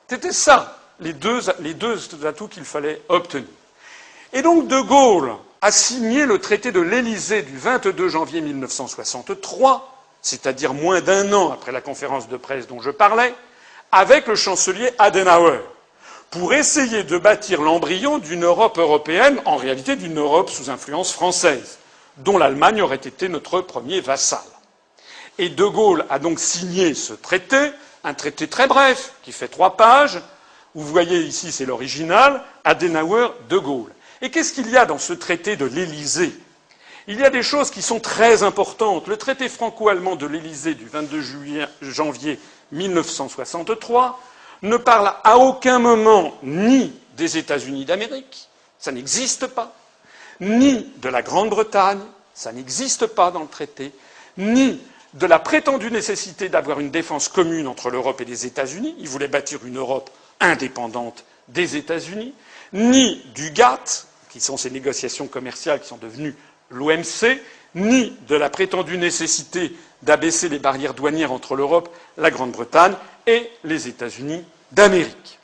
C'était ça, les deux atouts qu'il fallait obtenir. Et donc De Gaulle a signé le traité de l'Élysée du 22 janvier 1963, c'est-à-dire moins d'un an après la conférence de presse dont je parlais, avec le chancelier Adenauer, pour essayer de bâtir l'embryon d'une Europe européenne, en réalité d'une Europe sous influence française, dont l'Allemagne aurait été notre premier vassal. Et De Gaulle a donc signé ce traité, un traité très bref, qui fait 3 pages. Vous voyez ici, c'est l'original, Adenauer, De Gaulle. Et qu'est-ce qu'il y a dans ce traité de l'Élysée? Il y a des choses qui sont très importantes. Le traité franco-allemand de l'Élysée du 22 janvier 1963 ne parle à aucun moment ni des États-Unis d'Amérique, ça n'existe pas, ni de la Grande-Bretagne, ça n'existe pas dans le traité, ni de la prétendue nécessité d'avoir une défense commune entre l'Europe et les États-Unis. Il voulait bâtir une Europe indépendante des États-Unis, ni du GATT, qui sont ces négociations commerciales qui sont devenues l'OMC, ni de la prétendue nécessité d'abaisser les barrières douanières entre l'Europe, la Grande-Bretagne et les États-Unis d'Amérique.